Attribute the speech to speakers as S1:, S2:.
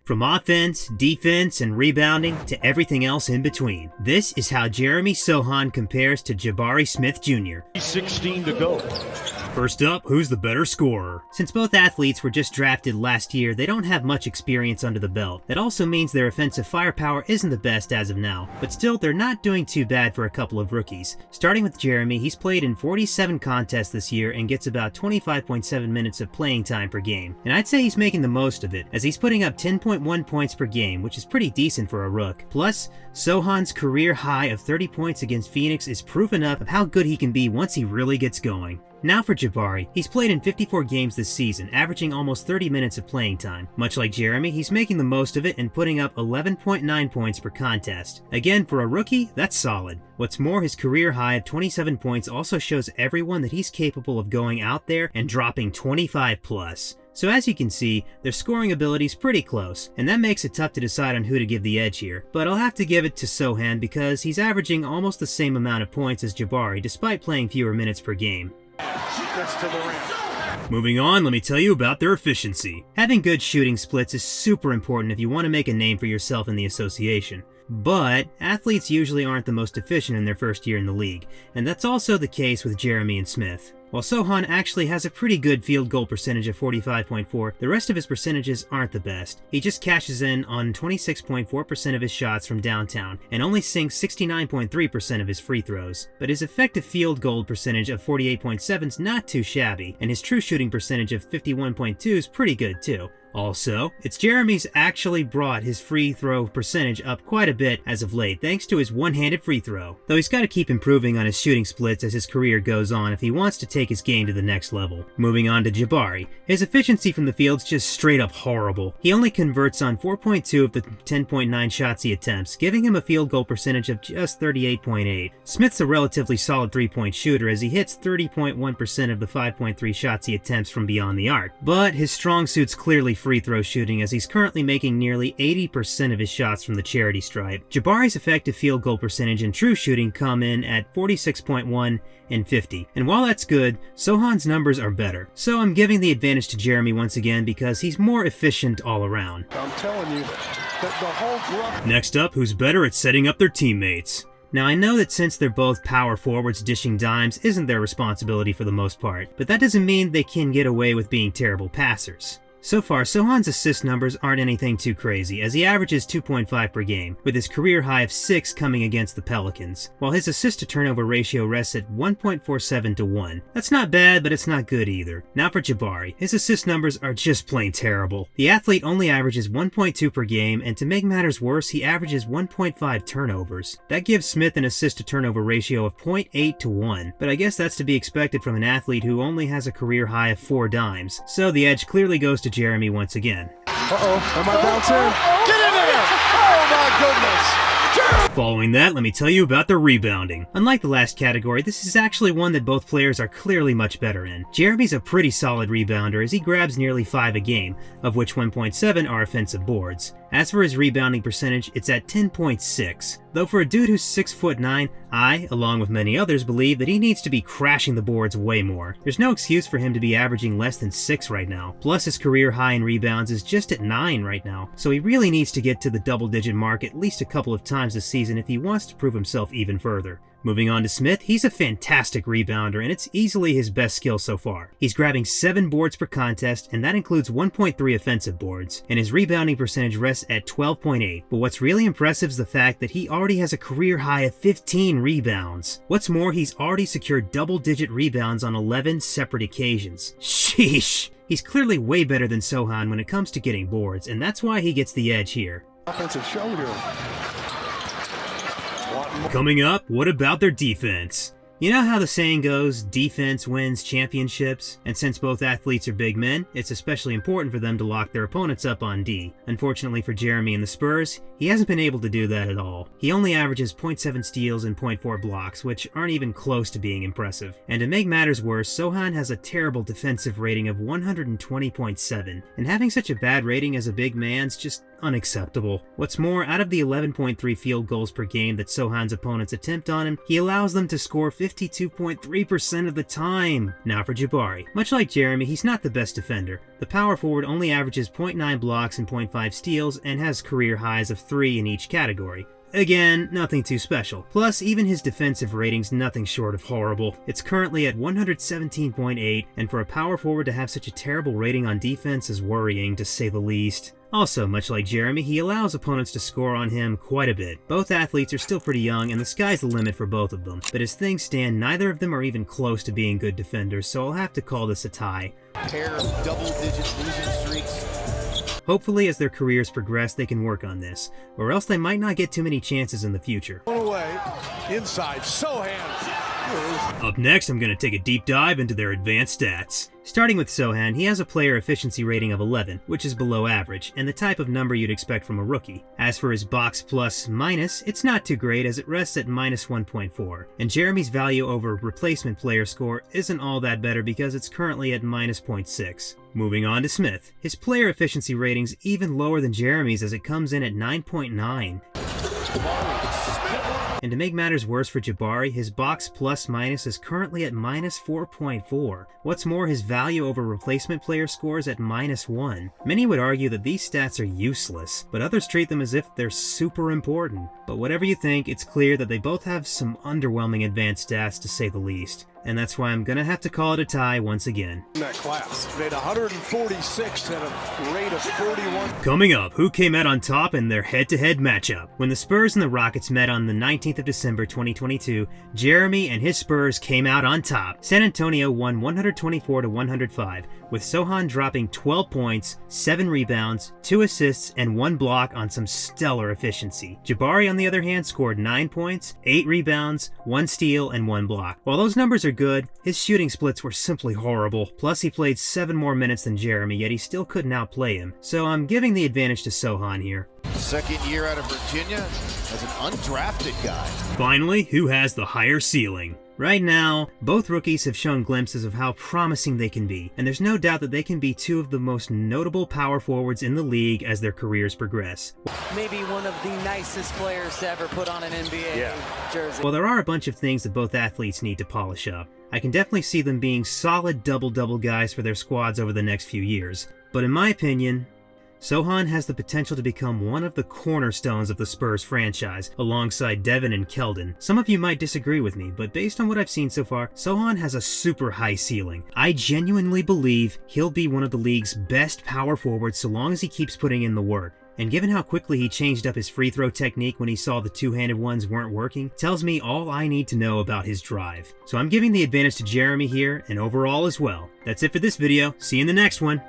S1: From offense, defense, and rebounding to everything else in between. This is how Jeremy Sochan compares to Jabari Smith Jr.
S2: 16 to go.
S1: First up, who's the better scorer? Since both athletes were just drafted last year, they don't have much experience under the belt. That also means their offensive firepower isn't the best as of now, but still, they're not doing too bad for a couple of rookies. Starting with Jeremy, he's played in 47 contests this year and gets about 25.7 minutes of playing time per game. And I'd say he's making the most of it, as he's putting up 10.1 points per game, which is pretty decent for a rook. Plus, Sochan's career high of 30 points against Phoenix is proof enough of how good he can be once he really gets going. Now for Jabari. He's played in 54 games this season, averaging almost 30 minutes of playing time. Much like Jeremy, he's making the most of it and putting up 11.9 points per contest. Again, for a rookie, that's solid. What's more, his career high of 27 points also shows everyone that he's capable of going out there and dropping 25 plus. So as you can see, their scoring ability's pretty close, and that makes it tough to decide on who to give the edge here. But I'll have to give it to Sochan because he's averaging almost the same amount of points as Jabari despite playing fewer minutes per game.
S2: To the rim.
S1: Moving on, let me tell you about their efficiency. Having good shooting splits is super important if you want to make a name for yourself in the association. But athletes usually aren't the most efficient in their first year in the league, and that's also the case with Jeremy and Smith. While Sochan actually has a pretty good field goal percentage of 45.4, the rest of his percentages aren't the best. He just cashes in on 26.4% of his shots from downtown, and only sinks 69.3% of his free throws. But his effective field goal percentage of 48.7 is not too shabby, and his true shooting percentage of 51.2 is pretty good too. Also, it's Jeremy's actually brought his free throw percentage up quite a bit as of late thanks to his one-handed free throw, though he's got to keep improving on his shooting splits as his career goes on if he wants to take his game to the next level. Moving on to Jabari. His efficiency from the field's just straight up horrible. He only converts on 4.2 of the 10.9 shots he attempts, giving him a field goal percentage of just 38.8. Smith's a relatively solid three-point shooter as he hits 30.1% of the 5.3 shots he attempts from beyond the arc, but his strong suit's clearly free throw shooting as he's currently making nearly 80% of his shots from the charity stripe. Jabari's effective field goal percentage and true shooting come in at 46.1 and 50. And while that's good, Sochan's numbers are better. So I'm giving the advantage to Jeremy once again because he's more efficient all around.
S2: I'm telling you that the whole group.
S1: Next up, who's better at setting up their teammates? Now I know that since they're both power forwards, dishing dimes isn't their responsibility for the most part, but that doesn't mean they can get away with being terrible passers. So far, Sochan's assist numbers aren't anything too crazy, as he averages 2.5 per game, with his career high of 6 coming against the Pelicans, while his assist-to-turnover ratio rests at 1.47 to 1. That's not bad, but it's not good either. Now for Jabari. His assist numbers are just plain terrible. The athlete only averages 1.2 per game, and to make matters worse, he averages 1.5 turnovers. That gives Smith an assist-to-turnover ratio of 0.8 to 1, but I guess that's to be expected from an athlete who only has a career high of 4 dimes, so the edge clearly goes to Jeremy once again.
S2: Am I bouncing? Get in there! Oh my goodness!
S1: Following that, let me tell you about their rebounding. Unlike the last category, this is actually one that both players are clearly much better in. Jeremy's a pretty solid rebounder as he grabs nearly 5 a game, of which 1.7 are offensive boards. As for his rebounding percentage, it's at 10.6. Though for a dude who's 6'9", I, along with many others, believe that he needs to be crashing the boards way more. There's no excuse for him to be averaging less than 6 right now. Plus his career high in rebounds is just at 9 right now, so he really needs to get to the double-digit mark at least a couple of times this season if he wants to prove himself even further. Moving on to Smith, he's a fantastic rebounder and it's easily his best skill so far. He's grabbing 7 boards per contest and that includes 1.3 offensive boards, and his rebounding percentage rests at 12.8. But what's really impressive is the fact that he already has a career high of 15 rebounds. What's more, he's already secured double-digit rebounds on 11 separate occasions. Sheesh! He's clearly way better than Sochan when it comes to getting boards, and that's why he gets the edge here.
S2: Offensive show here.
S1: Coming up, what about their defense? You know how the saying goes, defense wins championships? And since both athletes are big men, it's especially important for them to lock their opponents up on D. Unfortunately for Jeremy and the Spurs, he hasn't been able to do that at all. He only averages 0.7 steals and 0.4 blocks, which aren't even close to being impressive. And to make matters worse, Sochan has a terrible defensive rating of 120.7, and having such a bad rating as a big man's just unacceptable. What's more, out of the 11.3 field goals per game that Sochan's opponents attempt on him, he allows them to score 52.3% of the time. Now for Jabari. Much like Jeremy, he's not the best defender. The power forward only averages 0.9 blocks and 0.5 steals and has career highs of 3 in each category. Again, nothing too special. Plus, even his defensive rating's nothing short of horrible. It's currently at 117.8, and for a power forward to have such a terrible rating on defense is worrying, to say the least. Also, much like Jeremy, he allows opponents to score on him quite a bit. Both athletes are still pretty young, and the sky's the limit for both of them. But as things stand, neither of them are even close to being good defenders, so I'll have to call this a tie.
S2: Pair of double-digit losing streaks.
S1: Hopefully, as their careers progress, they can work on this, or else they might not get too many chances in the future.
S2: Away, inside, Sochan.
S1: Up next, I'm going to take a deep dive into their advanced stats. Starting with Sochan, he has a player efficiency rating of 11, which is below average, and the type of number you'd expect from a rookie. As for his box plus minus, it's not too great as it rests at minus 1.4, and Jeremy's value over replacement player score isn't all that better because it's currently at minus 0.6. Moving on to Smith. His player efficiency rating's even lower than Jeremy's as it comes in at 9.9. And to make matters worse for Jabari, his box plus minus is currently at minus 4.4. What's more, his value over replacement player scores at minus 1. Many would argue that these stats are useless, but others treat them as if they're super important. But whatever you think, it's clear that they both have some underwhelming advanced stats to say the least. And that's why I'm gonna have to call it a tie once again.
S2: In that class, made 146 and a rate of 41.
S1: Coming up, who came out on top in their head-to-head matchup? When the Spurs and the Rockets met on the 19th of December 2022, Jeremy and his Spurs came out on top. San Antonio won 124-105, with Sochan dropping 12 points, 7 rebounds, 2 assists, and 1 block on some stellar efficiency. Jabari, on the other hand, scored 9 points, 8 rebounds, 1 steal, and 1 block. While those numbers are good, his shooting splits were simply horrible. Plus, he played 7 more minutes than Jeremy, yet he still couldn't outplay him. So I'm giving the advantage to Sochan here.
S2: Second year out of Virginia as an undrafted guy.
S1: Finally, who has the higher ceiling? Right now, both rookies have shown glimpses of how promising they can be, and there's no doubt that they can be two of the most notable power forwards in the league as their careers progress.
S3: Maybe one of the nicest players to ever put on an NBA jersey.
S1: While there are a bunch of things that both athletes need to polish up, I can definitely see them being solid double-double guys for their squads over the next few years. But in my opinion, Sochan has the potential to become one of the cornerstones of the Spurs franchise, alongside Devin and Kendall. Some of you might disagree with me, but based on what I've seen so far, Sochan has a super high ceiling. I genuinely believe he'll be one of the league's best power forwards so long as he keeps putting in the work. And given how quickly he changed up his free throw technique when he saw the two-handed ones weren't working, tells me all I need to know about his drive. So I'm giving the advantage to Jeremy here, and overall as well. That's it for this video. See you in the next one.